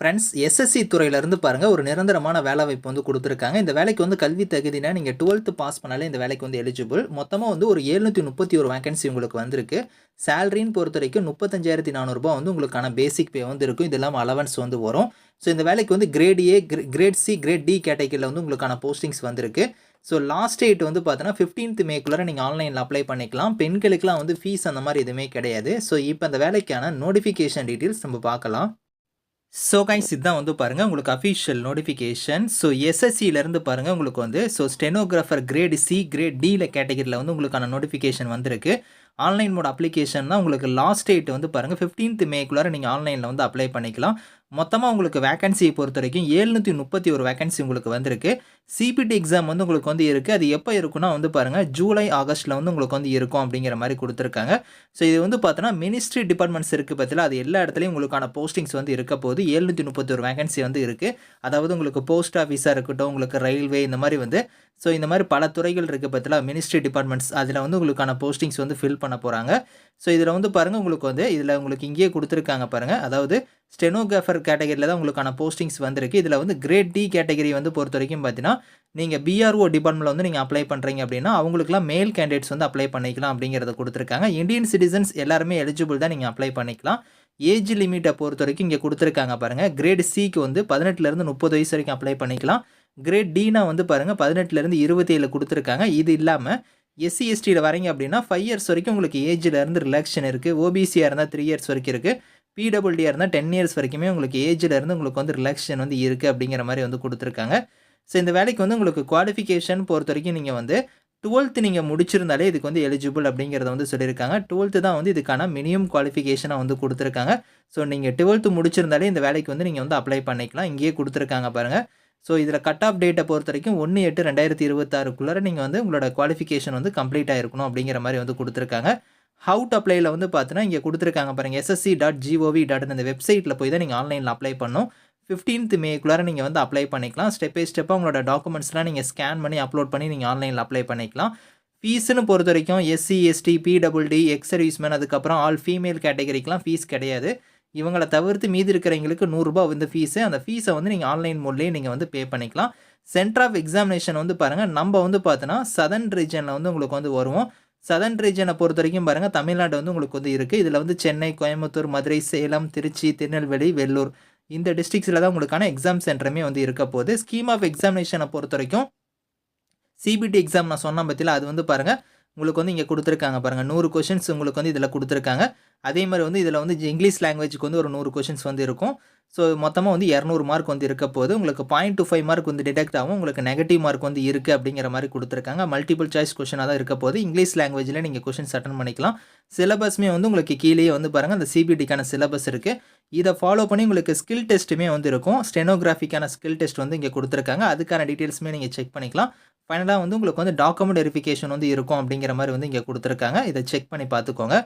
Friends SSC துறையிலேருந்து பாருங்கள் ஒரு நிரந்தரமான வேலை வாய்ப்பு வந்து கொடுத்துருக்காங்க. இந்த வேலைக்கு வந்து கல்வி தகுதினா நீங்கள் 12th பாஸ் பண்ணாலே இந்த வேலைக்கு வந்து எலிஜிபிள். மொத்தமாக வந்து ஒரு 731 வேகன்சி உங்களுக்கு வந்திருக்கு. சேலரின்னு பொறுத்த வரைக்கும் 35,400 வந்து உங்களுக்கான பேசிக் பே வந்து இருக்கும். இது இல்லாமல் அலவன்ஸ் வந்து வரும். ஸோ இந்த வேலைக்கு வந்து grade A, grade C, grade D கேட்டகரியில் வந்து உங்களுக்கான போஸ்டிங்ஸ் வந்திருக்கு. ஸோ லாஸ்ட் டேட் வந்து பார்த்தீங்கன்னா 15th மேக்குள்ளே நீங்கள் ஆன்லைனில் அப்ளை பண்ணிக்கலாம். பெண்களுக்கெலாம் வந்து ஃபீஸ் அந்த மாதிரி எதுவுமே கிடையாது. ஸோ இப்போ அந்த வேலைக்கான நோட்டிஃபிகேஷன் டீட்டெயில்ஸ் நம்ம பார்க்கலாம். ஸோ கைஸ் இதுதான் வந்து பாருங்கள் உங்களுக்கு அஃபிஷியல் நோட்டிஃபிகேஷன். ஸோ எஸ்எஸ்சியிலேருந்து பாருங்கள் உங்களுக்கு வந்து ஸ்டெனோகிராஃபர் கிரேட் சி, கிரேட் டியில் கேட்டகரியில் வந்து உங்களுக்கான நோட்டிஃபிகேஷன் வந்திருக்கு. ஆன்லைன் மோட் அப்ளிகேஷன் தான் உங்களுக்கு லாஸ்ட் டேட் வந்து பாருங்கள் 15th மேக்குள்ளார நீங்கள் ஆன்லைனில் வந்து அப்ளை பண்ணிக்கலாம். மொத்தமாக உங்களுக்கு வேகன்சியை பொறுத்த வரைக்கும் 731 வேகன்சி உங்களுக்கு வந்திருக்கு. சிபிடி எக்ஸாம் வந்து உங்களுக்கு வந்து இருக்குது. அது எப்போ இருக்குன்னா வந்து பாருங்கள் ஜூலை ஆகஸ்ட்டில் வந்து உங்களுக்கு வந்து இருக்கும் அப்படிங்கிற மாதிரி கொடுத்துருக்காங்க. ஸோ இது வந்து பார்த்தோன்னா மினிஸ்ட்ரி டிபார்ட்மெண்ட்ஸ் இருக்குது பார்த்தீங்களா, அது எல்லா இடத்துலையும் உங்களுக்கான போஸ்டிங்ஸ் வந்து இருக்க போது 731 வேகன்சி வந்து இருக்குது. அதாவது உங்களுக்கு போஸ்ட் ஆஃபீஸாக இருக்கட்டும், உங்களுக்கு ரயில்வே இந்த மாதிரி வந்து ஸோ இந்த மாதிரி பல துறைகள் இருக்குது பார்த்தீங்களா மினிஸ்ட்ரி டிபார்ட்மெண்ட்ஸ், அதில் வந்து உங்களுக்கான போஸ்டிங்ஸ் வந்து ஃபில் பண்ண போகிறாங்க. ஸோ இதில் வந்து பாருங்கள் உங்களுக்கு வந்து இதில் உங்களுக்கு இங்கேயே கொடுத்துருக்காங்க பாருங்கள். அதாவது ஸ்டெனோகிராஃபர் கேட்டகரியில் தான் உங்களுக்கான போஸ்டிங்ஸ் வந்திருக்கு. இதில் வந்து கிரேட் டி கேட்டகரி வந்து பொறுத்த வரைக்கும் பார்த்தீங்கன்னா நீங்கள் பிஆர்ஓ டிபார்ட்மெண்ட்டில் வந்து நீங்கள் அப்ளை பண்ணுறீங்க அப்படின்னா அவங்களுக்குலாம் மேல் கேண்டிடேட்ஸ் வந்து அப்ளை பண்ணிக்கலாம் அப்படிங்கிறத கொடுத்துருக்காங்க. இந்தியன் சிட்டிசன்ஸ் எல்லாருமே எலிஜிபிள் தான் நீங்கள் அப்ளை பண்ணிக்கலாம். ஏஜ் லிமிட்டை பொறுத்த வரைக்கும் இங்கே கொடுத்துருக்காங்க பாருங்கள். கிரேட் சிக்கு வந்து 18லேருந்து 30 வயசு வரைக்கும் அப்ளை பண்ணிக்கலாம். கிரேட் டினா வந்து பாருங்கள் 18லேருந்து 27 கொடுத்துருக்காங்க. இது இல்லாமல் எஸ்சி எஸ்டியில் வரீங்க அப்படின்னா 5 இயர்ஸ் வரைக்கும் உங்களுக்கு ஏஜிலேருந்து ரிலாக்ஷன் இருக்குது. ஓபிசியாக இருந்தால் 3 இயர்ஸ் வரைக்கும் இருக்குது. பிடபிள்யூடியாக இருந்தால் 10 இயர்ஸ் வரைக்குமே உங்களுக்கு ஏஜிலேருந்து உங்களுக்கு வந்து ரிலாக்ஷன் வந்து இருக்குது அப்படிங்கிற மாதிரி வந்து கொடுத்துருக்காங்க. ஸோ இந்த வேலைக்கு வந்து உங்களுக்கு குவாலிஃபிகேஷன் பொறுத்த வரைக்கும் நீங்கள் வந்து 12th நீங்கள் முடிச்சிருந்தாலே இதுக்கு வந்து எலிஜிபிள் அப்படிங்கிறத வந்து சொல்லியிருக்காங்க. 12th தான் வந்து இதுக்கான மினிமம் குவாலிஃபிகேஷனாக வந்து கொடுத்துருக்காங்க. ஸோ நீங்கள் 12th முடிச்சிருந்தாலே இந்த வேலைக்கு வந்து நீங்கள் வந்து அப்ளை பண்ணிக்கலாம். இங்கேயே கொடுத்துருக்காங்க பாருங்கள். ஸோ இதில் கட் ஆஃப் டேட்டை பொறுத்த வரைக்கும் 1/8/2026 நீங்கள் வந்து உங்களோட குவாலிஃபிகேஷன் வந்து கம்ப்ளீட் ஆகிருக்கணும் அப்படிங்கிற மாதிரி வந்து கொடுத்துருக்காங்க. ஹவு டு அப்ளைல வந்து பார்த்தீங்கன்னா இங்கே கொடுத்துருக்காங்க பாருங்கள். ssc.gov.in இந்த வெப்சைட்டில் போய் தான் நீங்கள் ஆன்லைனில் அப்ளை பண்ணணும். 15th மேக்குள்ளார நீங்கள் வந்து அப்ளை பண்ணிக்கலாம். ஸ்டெப் பை ஸ்டெப்பாக உங்களோட டாக்குமெண்ட்ஸ்லாம் நீங்கள் ஸ்கேன் பண்ணி அப்லோட் பண்ணி நீங்கள் ஆன்லைனில் அப்ளை பண்ணிக்கலாம். ஃபீஸ்னு பொறுத்த வரைக்கும் SC, ST, PWD, ex serviceman, அதுக்கப்புறம் ஆல் ஃபீமேல் கேட்டகரிக்கெலாம் ஃபீஸ் கிடையாது. இவங்களை தவிர்த்து மீதி இருக்கிறவங்களுக்கு ₹100 வந்து ஃபீஸு. அந்த ஃபீஸை வந்து நீங்கள் ஆன்லைன் மோட்லேயே நீங்கள் வந்து பே பண்ணிக்கலாம். சென்டர் ஆஃப் எக்ஸாமினேஷன் வந்து பாருங்கள் நம்ம வந்து பார்த்தோன்னா சதர்ன் ரீஜனில் வந்து உங்களுக்கு வந்து வருவோம். சதர்ன் ரீஜனை பொறுத்த வரைக்கும் பாருங்கள் தமிழ்நாடு வந்து உங்களுக்கு வந்து இருக்குது. இதில் வந்து சென்னை, கோயம்புத்தூர், மதுரை, சேலம், திருச்சி, திருநெல்வேலி, வெள்ளூர் இந்த டிஸ்ட்ரிக்ஸில் தான் உங்களுக்கான எக்ஸாம் சென்டருமே வந்து இருக்க போகுது. ஸ்கீம் ஆஃப் எக்ஸாமினேஷனை பொறுத்த வரைக்கும் சிபிடி எக்ஸாம் நான் சொன்ன பற்றியில் அது வந்து பாருங்கள் உங்களுக்கு வந்து இங்கே கொடுத்துருக்காங்க பாருங்கள். 100 கொஷின்ஸ் உங்களுக்கு வந்து இதில் கொடுத்துருக்காங்க. அதே மாதிரி வந்து இதில் வந்து இங்கிலீஷ் லாங்குவேஜுக்கு வந்து ஒரு 100 கொஷின்ஸ் வந்து இருக்கும். ஸோ மொத்தமாக வந்து 200 மார்க் வந்து இருக்க போது உங்களுக்கு 0.25 மார்க் வந்து டிடெக்ட் ஆகும். உங்களுக்கு நெகட்டிவ் மார்க் வந்து இருக்குது அப்படிங்கிற மாதிரி கொடுத்துருக்காங்க. மல்டிபிள் சாய்ஸ் கொஷனாக தான் இருக்க போது. இங்கிலீஷ் லாங்குவேஜில் நீங்கள் கொஷின்ஸ் அட்டன் பண்ணிக்கலாம். சிலபஸ்மே வந்து உங்களுக்கு கீழே வந்து பாருங்கள் அந்த சிபிடிக்கான சிலபஸ் இருக்குது. இதை ஃபாலோ பண்ணி உங்களுக்கு ஸ்கில் டெஸ்ட்டுமே வந்து இருக்கும். ஸ்டெனோகிராஃபிக்கான ஸ்கில் டெஸ்ட் வந்து இங்கே கொடுத்துருக்காங்க. அதுக்கான டீட்டெயில்ஸுமே நீங்கள் செக் பண்ணிக்கலாம். ஃபைனலாக வந்து உங்களுக்கு வந்து டாக்குமெண்ட் வெரிஃபிகேஷன் வந்து இருக்கும் அப்படிங்கிற மாதிரி வந்து இங்கே கொடுத்துருக்காங்க. இதை செக் பண்ணி பார்த்துக்கோங்க.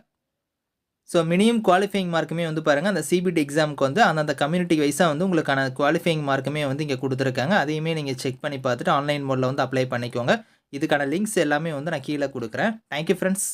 ஸோ மினிமம் குவாலிஃபைங் மார்க்குமே வந்து பாருங்கள் அந்த சிபிடி எக்ஸாமுக்கு வந்து அந்தந்த கம்யூனிட்டி வைஸாக வந்து உங்களுக்கான குவாலிஃபைங் மார்க்குமே வந்து இங்கே கொடுத்துருக்காங்க. அதையுமே நீங்கள் செக் பண்ணி பார்த்துட்டு ஆன்லைன் மோடில் வந்து அப்ளை பண்ணிக்கோங்க. இதுக்கான லிங்க்ஸ் எல்லாமே வந்து நான் கீழே கொடுக்குறேன். Thank you friends.